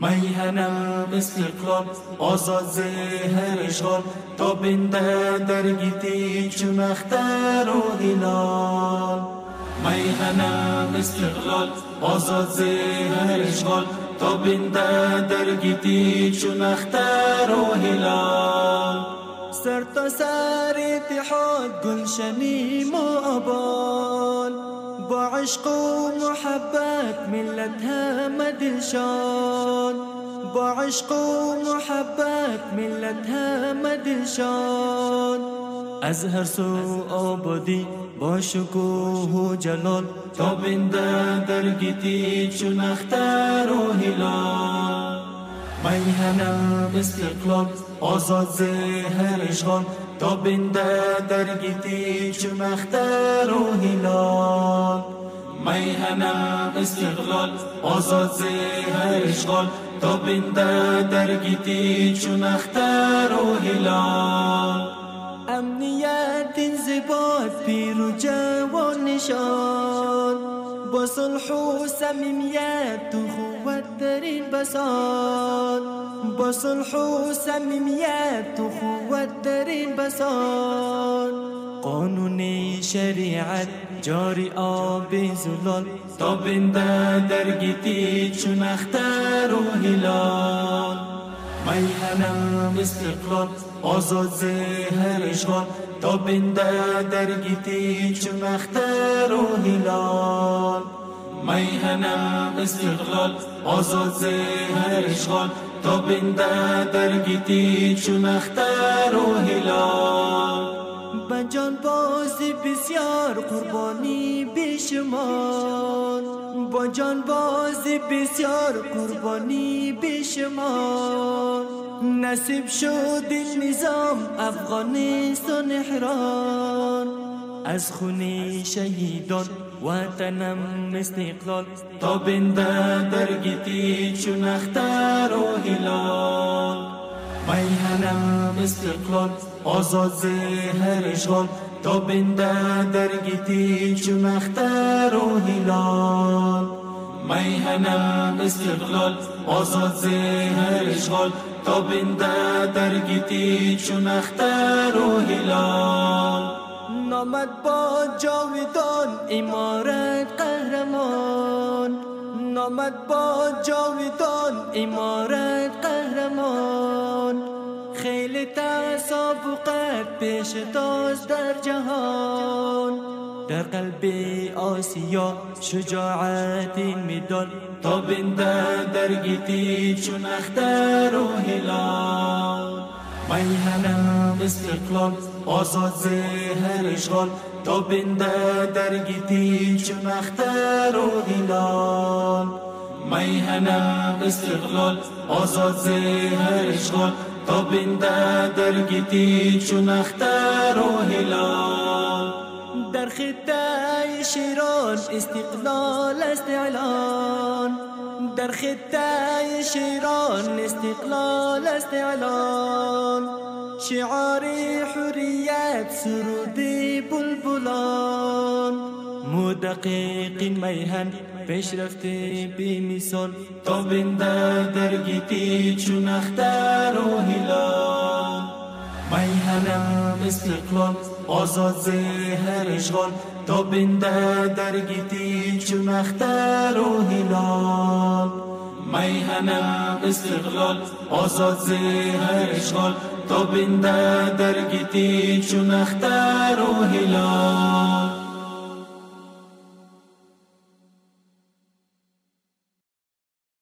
میهنم استقلال آزاد زهر اشغال تابنده در گیتی چون اختر و هلال. میهنم استقلال آزاد زهر اشغال تابنده در گیتی چون اختر و هلال. سر تا سر اتحاد گلشنیم و آبان با عشق و محبت ملت همه دلشان. با عشق و محبت ملت همه دلشان. از هر سو آبادی با شکوه و جلال تابنده در گیتی چون اختر و هلال. میهنم استقلال آزاد زهر اشغال تابنده در گیتی چون اختر و هلال. میهنم استقلال آزاد زهر اشغال تابنده در گیتی چون اختر و هلال. امنیت انضباط پیر و جوان نشان با صلح و صمیمیت و قوت در این بساط. با صلح و صمیمیت و قوت در این بساط. قانون شریعت جاری آب زلال تابنده در گیتی چون اختر و هلال. میهنم استقلال آزاد زهر اشغال تابنده در گیتی چون اختر و هلال. میهنم استقلال آزاد زهر اشغال تابنده در گیتی چون اختر و هلال. با جان باز بسیار قربانی بیشمار. با جان باز بسیار قربانی بیشمار. نصیب شد این نظام افغانستان احرار. از خون شهیدان وطنم استقلال تابنده در گیتی چون اختر و هلال. میهنم استقلال آزاد زهر اشغال تابنده در گیتی چون اختر و هلال. میهنم استقلال آزاد زهر اشغال تابنده در گیتی چون اختر و هلال. نامد با جاویدان امارت قهرمان. نامد با جاویدان امارت قهرمان. خیلی تسابقت پیش تاز در جهان. در قلب آسیا شجاعت مدال تابنده در گیتی چون اختر و هلال. میهنم استقلال آزاد زهر اشغال تابنده در گیتی چون اختر و هلال. میهنم استقلال آزاد زهر اشغال تابنده در گیتی چون اختر و هلال. در خطه شیران استقلال است اعلان. در خطه شیران استقلال است اعلان. شعار حریت سرود بلبلان. مدقق میهن پیش رفته بی مثال تابنده در گیتی چون اختر و هلال. میهنم استقلال آزاد زهر اشغال تابنده در گیتی چون اختر و هلال. میهنم استقلال آزاد زهر اشغال تابنده در گیتی چون اختر و هلال.